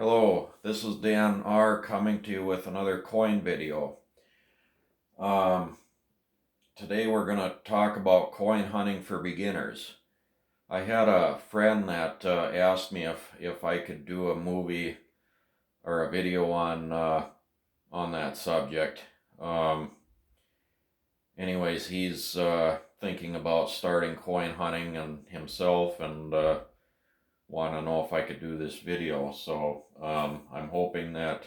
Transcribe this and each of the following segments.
Hello, this is Dan R. coming to you with another coin video. Um, Today we're going to talk about coin hunting for beginners. I had a friend that asked me if I could do a movie or a video on that subject. Um, Anyways, he's thinking about starting coin hunting and himself and want to know if I could do this video. So I'm hoping that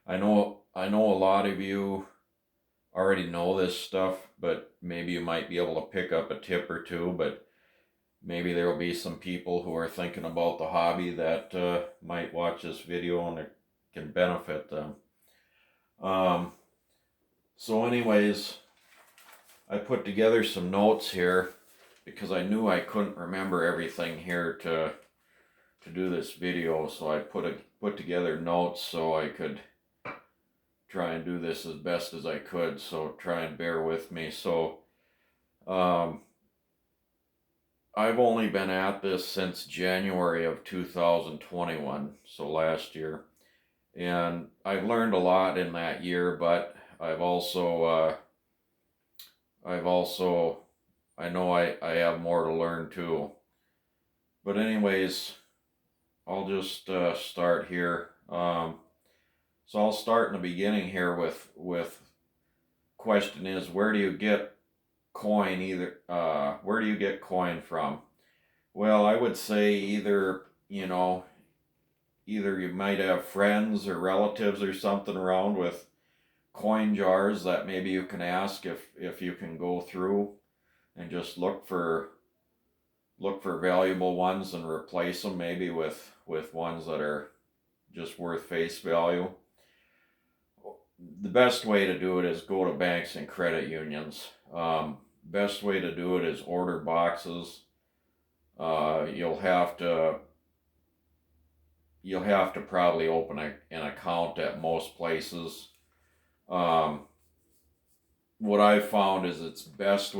I know a lot of you already know this stuff, but maybe you might be able to pick up a tip or two. But maybe there will be some people who are thinking about the hobby that might watch this video and it can benefit them. Um, anyways, I put together some notes here because I knew I couldn't remember everything here to do this video. So I put together notes so I could try and do this as best as I could, so try and bear with me. So um, I've only been at this since January of 2021, so last year, and I've learned a lot in that year, but I know I have more to learn too. But anyways, I'll just start here. So I'll start in the beginning here with question is, where do you get coin where do you get coin from? Well, I would say either you might have friends or relatives or something around with coin jars that maybe you can ask if you can go through and just look for valuable ones and replace them maybe with ones that are just worth face value. The best way to do it is go to banks and credit unions. Best way to do it is order boxes. You'll have to probably open an account at most places. What I've found is it's best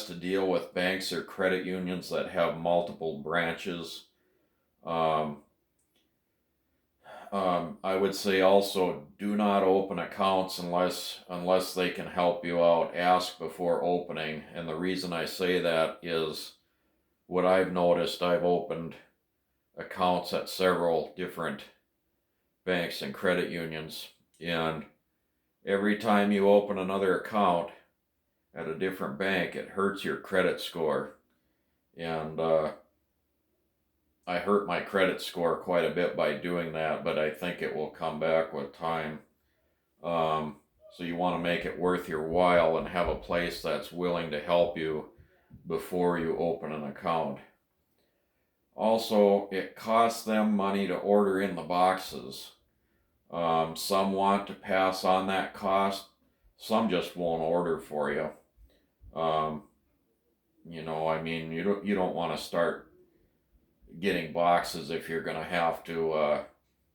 to deal with banks or credit unions that have multiple branches. I would say also, do not open accounts unless they can help you out. Ask before opening, and the reason I say that is what I've noticed. I've opened accounts at several different banks and credit unions, and every time you open another account at a different bank, it hurts your credit score. And I hurt my credit score quite a bit by doing that, but I think it will come back with time. So you want to make it worth your while and have a place that's willing to help you before you open an account. Also, it costs them money to order in the boxes. Some want to pass on that cost. Some just won't order for you. You don't want to start getting boxes if you're going to have to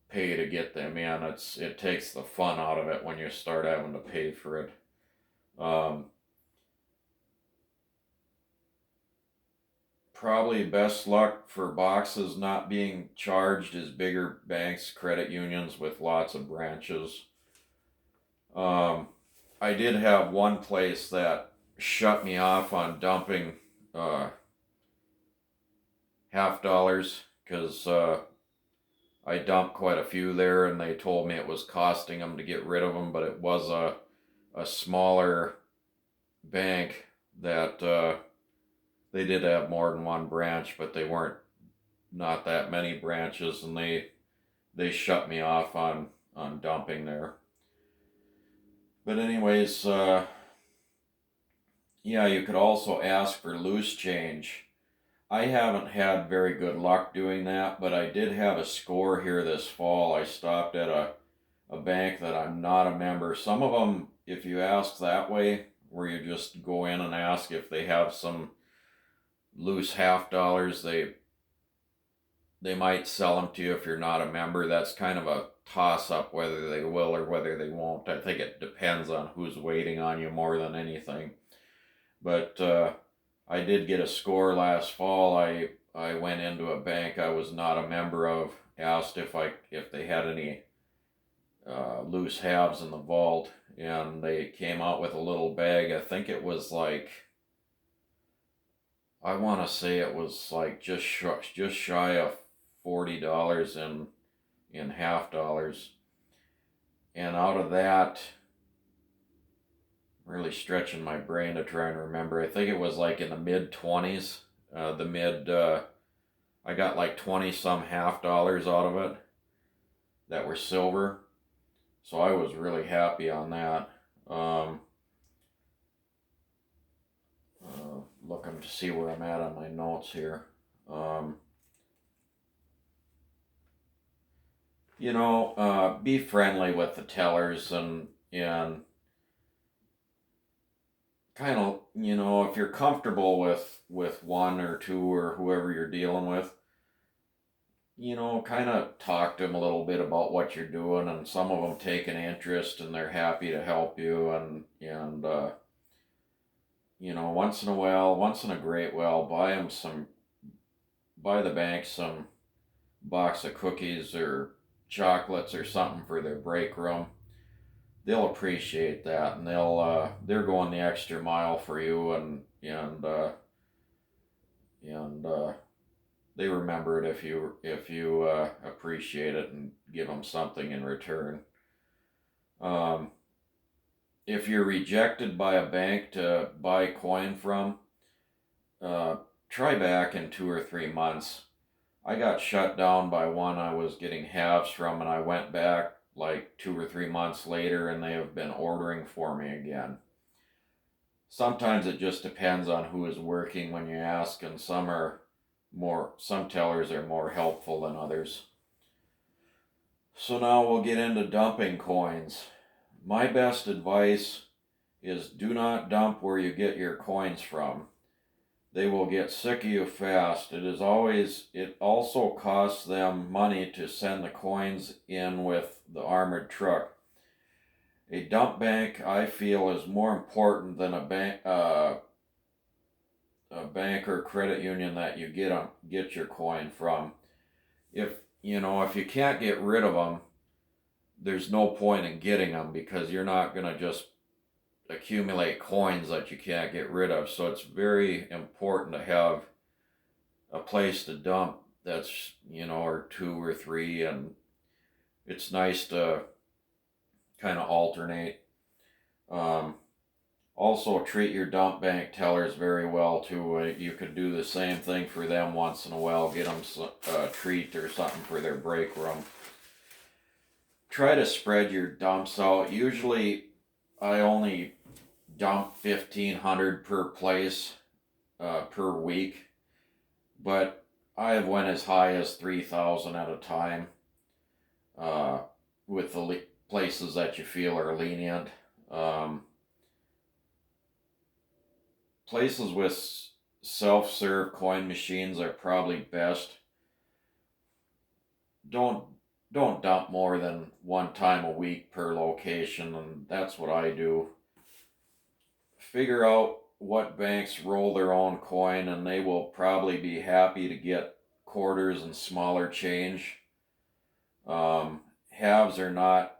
pay to get them in. It takes the fun out of it when you start having to pay for it. Probably best luck for boxes not being charged is bigger banks, credit unions with lots of branches. I did have one place that shut me off on dumping half dollars because I dumped quite a few there, and they told me it was costing them to get rid of them, but it was a smaller bank that they did have more than one branch, but they weren't not that many branches, and they shut me off on dumping there. But anyways, yeah, you could also ask for loose change. I haven't had very good luck doing that, but I did have a score here this fall. I stopped at a bank that I'm not a member. Some of them, if you ask that way, where you just go in and ask if they have some loose half dollars, they might sell them to you if you're not a member. That's kind of a toss-up whether they will or whether they won't. I think it depends on who's waiting on you more than anything. But I did get a score last fall. I I went into a bank I was not a member of, asked if they had any loose halves in the vault, and they came out with a little bag. I think it was like, I want to say it was like just shy of $40 in half dollars, and out of that, really stretching my brain to try and remember. I think it was like in the mid 20s. I got like 20 some half dollars out of it that were silver. So I was really happy on that. Looking to see where I'm at on my notes here. Be friendly with the tellers, and kind of, if you're comfortable with one or two or whoever you're dealing with, kind of talk to them a little bit about what you're doing, and some of them take an interest and they're happy to help you, and once in a while, once in a great while, buy the bank some box of cookies or chocolates or something for their break room. They'll appreciate that, and they're going the extra mile for you, and they remember it if you appreciate it and give them something in return. Um, if you're rejected by a bank to buy coin from, uh, try back in 2 or 3 months. I got shut down by one I was getting halves from, and I went back like 2 or 3 months later, and they have been ordering for me again. Sometimes it just depends on who is working when you ask, and some tellers are more helpful than others. So now we'll get into dumping coins. My best advice is do not dump where you get your coins from. They will get sick of you fast. It also costs them money to send the coins in with the armored truck. A dump bank, I feel, is more important than a bank or credit union that you get your coin from. If you can't get rid of them, there's no point in getting them, because you're not going to just accumulate coins that you can't get rid of. So it's very important to have a place to dump that's, or two or three, and it's nice to kind of alternate. Also, treat your dump bank tellers very well too. You could do the same thing for them once in a while. Get them a treat or something for their break room. Try to spread your dumps out. Usually, I only dump 1,500 per place per week, but I have went as high as 3,000 at a time with the places that you feel are lenient. Places with self-serve coin machines are probably best. Don't dump more than one time a week per location, and that's what I do. Figure out what banks roll their own coin, and they will probably be happy to get quarters and smaller change. Halves are not,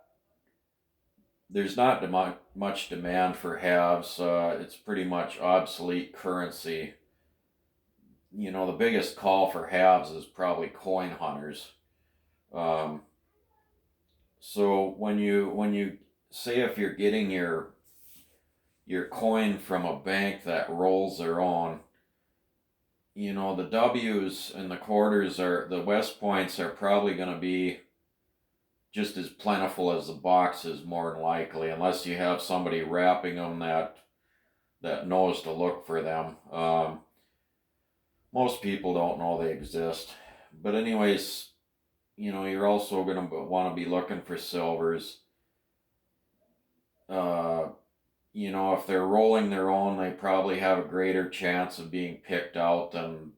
there's not much demand for halves. It's pretty much obsolete currency. The biggest call for halves is probably coin hunters. So when you say, if you're getting your coin from a bank that rolls their own, the W's and the quarters the West Points are probably going to be just as plentiful as the boxes, more than likely, unless you have somebody wrapping them that knows to look for them. Most people don't know they exist. But anyways, you're also going to want to be looking for silvers. If they're rolling their own, they probably have a greater chance of being picked out than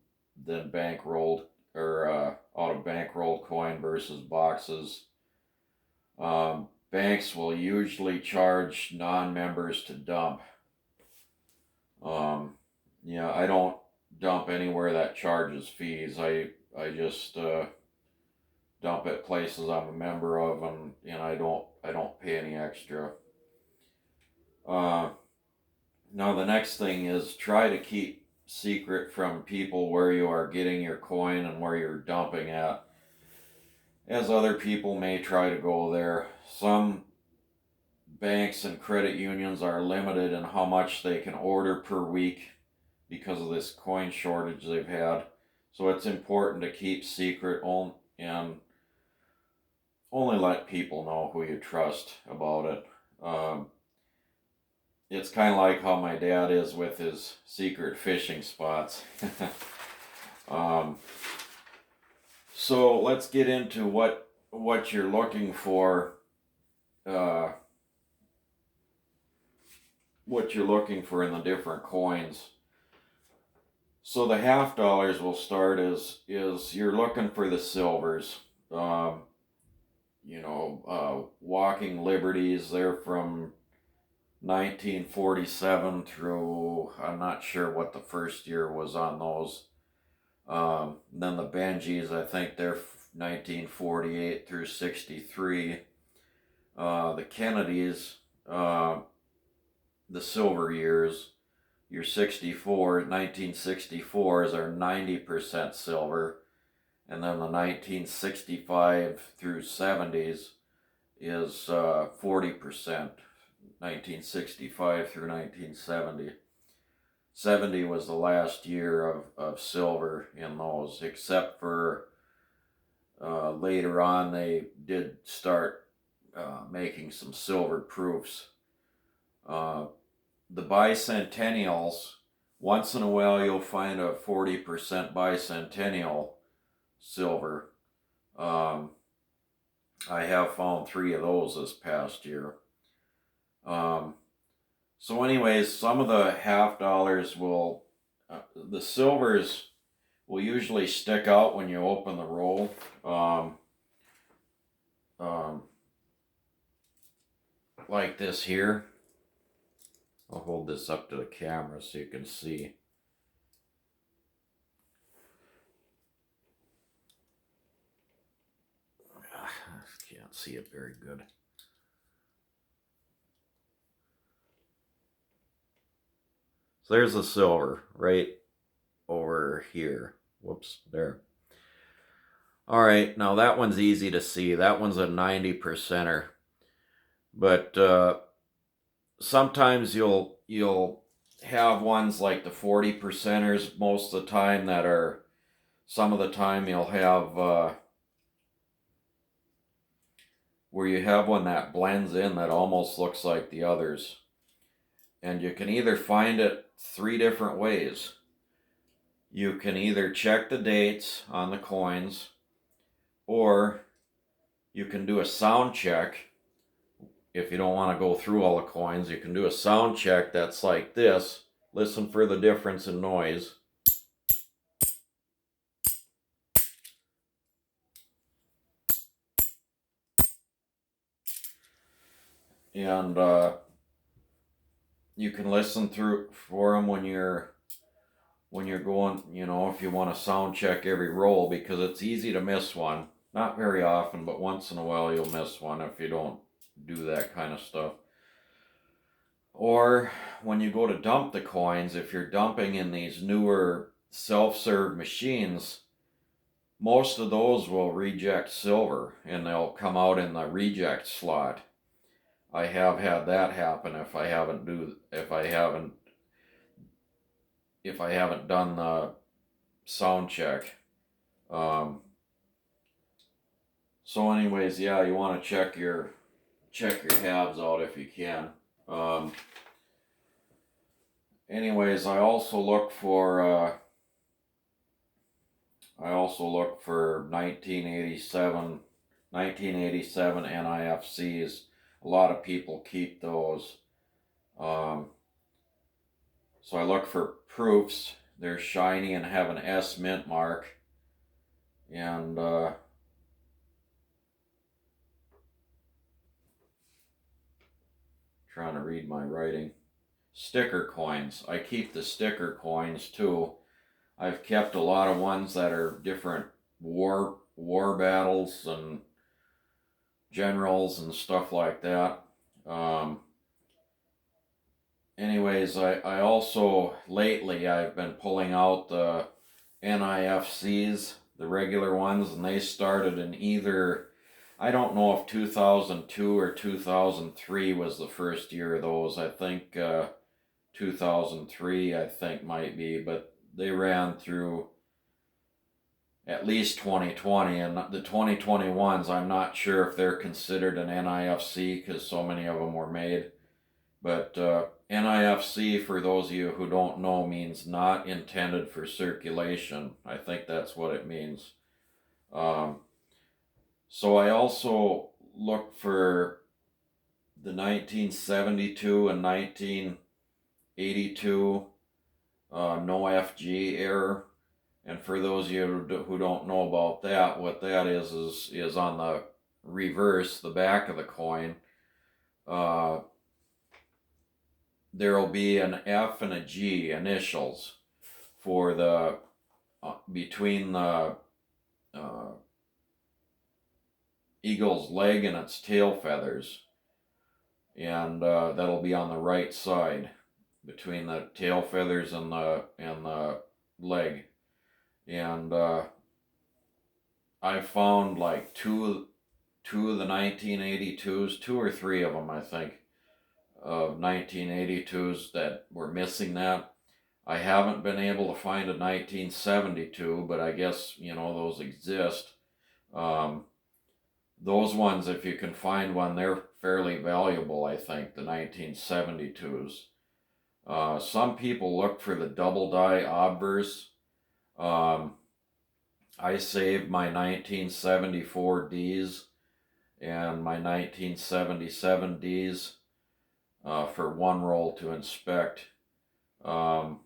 bankrolled or out of bankrolled coin versus boxes. Banks will usually charge non-members to dump. I don't dump anywhere that charges fees. I just dump at places I'm a member of, and I don't pay any extra. Uh, Now the next thing is try to keep secret from people where you are getting your coin and where you're dumping at, as other people may try to go there. Some banks and credit unions are limited in how much they can order per week because of this coin shortage they've had. So it's important to keep secret and only let people know who you trust about it. It's kind of like how my dad is with his secret fishing spots. um, so let's get into what you're looking for. Uh, what you're looking for in the different coins. So the half dollars will start is you're looking for the silvers. Um, Walking Liberties. They're from 1947 through, I'm not sure what the first year was on those. Then the Benjis, I think they're 1948 through 63. The Kennedys, the silver years, your 1964s are 90% silver. And then the 1965 through 70s is 40%. 1965 through 1970. 70 was the last year of silver in those, except for later on they did start making some silver proofs. The bicentennials, once in a while you'll find a 40% bicentennial silver. I have found 3 of those this past year. So anyways, some of the half dollars the silvers will usually stick out when you open the roll. Like this here. I'll hold this up to the camera so you can see. I can't see it very good. So there's the silver right over here. Whoops, there. All right, now that one's easy to see. That one's a 90%er. But sometimes you'll have ones like the 40%ers most of the time that are, some of the time you'll have where you have one that blends in that almost looks like the others. And you can either find it 3 different ways. You can either check the dates on the coins, or you can do a sound check. If you don't want to go through all the coins, you can do a sound check that's like this. Listen for the difference in noise. And you can listen through for them when you're going, if you want to sound check every roll, because it's easy to miss one. Not very often, but once in a while you'll miss one if you don't do that kind of stuff. Or when you go to dump the coins, if you're dumping in these newer self-serve machines, most of those will reject silver and they'll come out in the reject slot. I have had that happen if I haven't done the sound check. So anyways, yeah, you want to check your halves out if you can. Anyways, I also look for 1987 NIFCs. A lot of people keep those. So I look for proofs. They're shiny and have an S mint mark. And trying to read my writing. Sticker coins. I keep the sticker coins too. I've kept a lot of ones that are different war battles and generals and stuff like that. Um, Anyways, I also lately I've been pulling out the NIFCs, the regular ones, and they started in either, I don't know if 2002 or 2003 was the first year of those. I think 2003 I think might be, but they ran through at least 2020, and the 2021s I'm not sure if they're considered an NIFC because so many of them were made. But NIFC, for those of you who don't know, means not intended for circulation. I think that's what it means. Um, so I also look for the 1972 and 1982 no FG error. And for those of you who don't know about that, what that is on the reverse, the back of the coin. There will be an F and a G initials for the between the eagle's leg and its tail feathers, and that'll be on the right side between the tail feathers and the leg. And I found like two of the 1982s, two or three of them I think, of 1982s that were missing that. I haven't been able to find a 1972, but I guess, those exist. Those ones, if you can find one, they're fairly valuable, I think, the 1972s. Some people look for the double die obverse. I saved my 1974 Ds and my 1977 Ds for one roll to inspect. But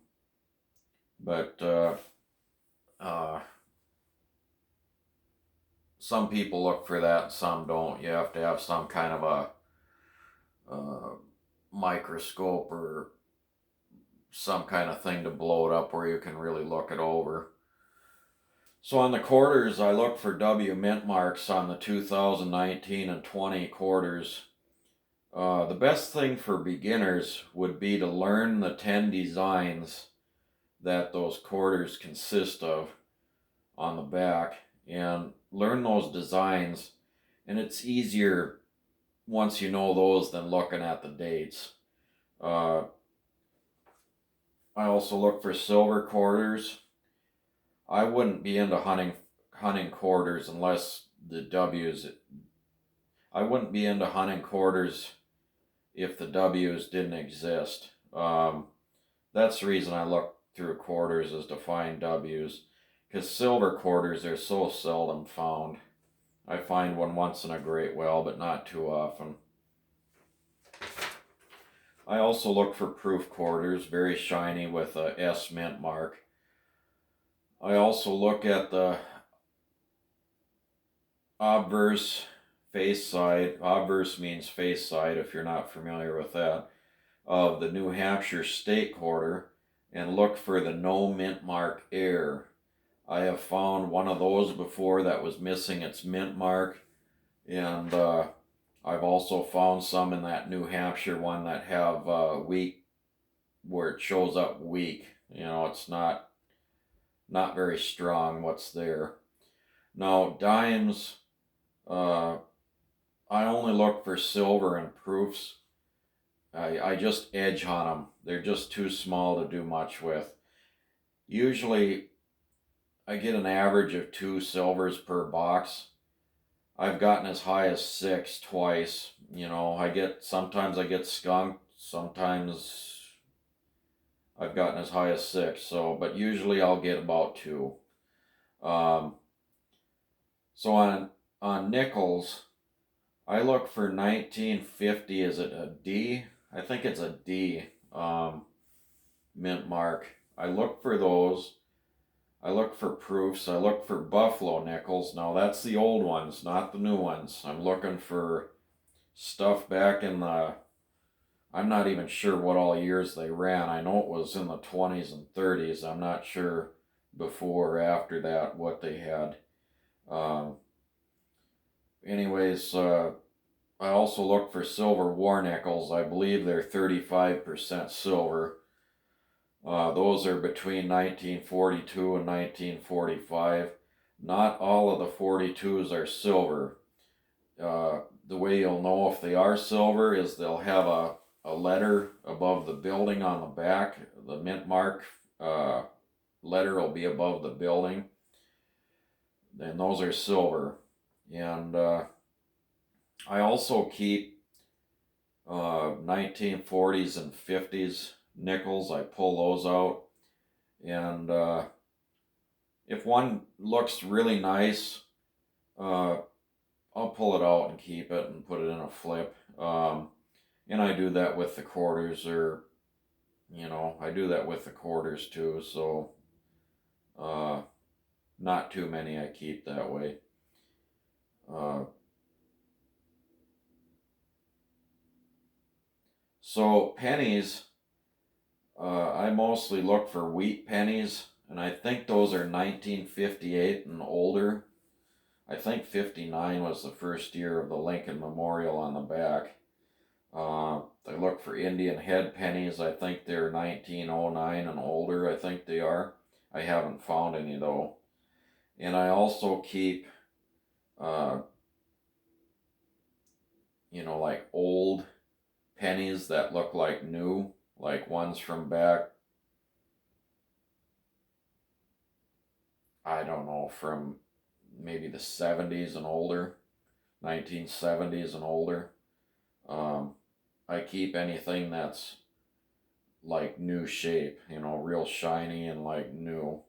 some people look for that, some don't. You have to have some kind of a microscope or some kind of thing to blow it up where you can really look it over. So on the quarters, I look for W mint marks on the 2019 and 20 quarters. The best thing for beginners would be to learn the 10 designs that those quarters consist of on the back and learn those designs, and it's easier once you know those than looking at the dates. I also look for silver quarters. I wouldn't be into hunting quarters unless the W's. I wouldn't be into hunting quarters if the W's didn't exist. That's the reason I look through quarters, is to find W's, because silver quarters are so seldom found. I find one once in a great while, but not too often. I also look for proof quarters, very shiny with a S mint mark. I also look at the obverse face side. Obverse means face side, if you're not familiar with that, of the New Hampshire state quarter, and look for the no mint mark error. I have found one of those before that was missing its mint mark, and I've also found some in that New Hampshire one that have weak, where it shows up weak. It's not very strong what's there. Now dimes, I only look for silver and proofs. I just edge hunt them. They're just too small to do much with. Usually I get an average of 2 silvers per box. I've gotten as high as 6 twice. Sometimes I get skunked, sometimes I've gotten as high as 6. But usually I'll get about 2. So on nickels, I look for 1950. Is it a D? I think it's a D mint mark. I look for those. I look for proofs. I look for buffalo nickels. Now that's the old ones, not the new ones. I'm looking for stuff back in the, I'm not even sure what all years they ran. I know it was in the 20s and 30s. I'm not sure before or after that what they had. Um, anyways, I also look for silver war nickels. I believe they're 35% silver. Those are between 1942 and 1945. Not all of the 42s are silver. The way you'll know if they are silver is they'll have a letter above the building on the back. The mint mark letter will be above the building. And those are silver. And I also keep 1940s and 50s nickels. I pull those out. And if one looks really nice, I'll pull it out and keep it and put it in a flip. And I do that with the quarters, or, I do that with the quarters too. So, not too many I keep that way. So pennies, I mostly look for wheat pennies, and I think those are 1958 and older. I think 59 was the first year of the Lincoln Memorial on the back. I look for Indian head pennies. I think they're 1909 and older. I think they are. I haven't found any though. And I also keep, like old pennies that look like new, like ones from back, I don't know, from maybe the 70s and older, 1970s and older. I keep anything that's like new shape, real shiny and like new.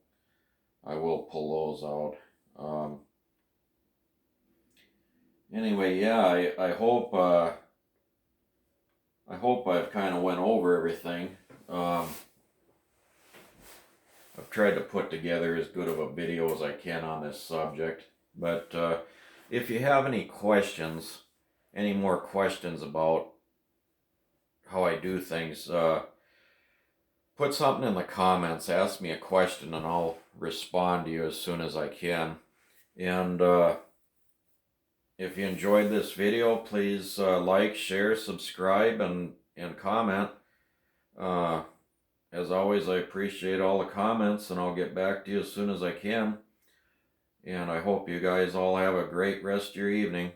I will pull those out. Anyway, yeah, I hope I've kind of went over everything. I've tried to put together as good of a video as I can on this subject. But if you have any questions, any more questions about how I do things, put something in the comments. Ask me a question and I'll respond to you as soon as I can. And if you enjoyed this video, please like, share, subscribe, and comment. As always, I appreciate all the comments, and I'll get back to you as soon as I can. And I hope you guys all have a great rest of your evening.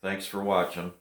Thanks for watching.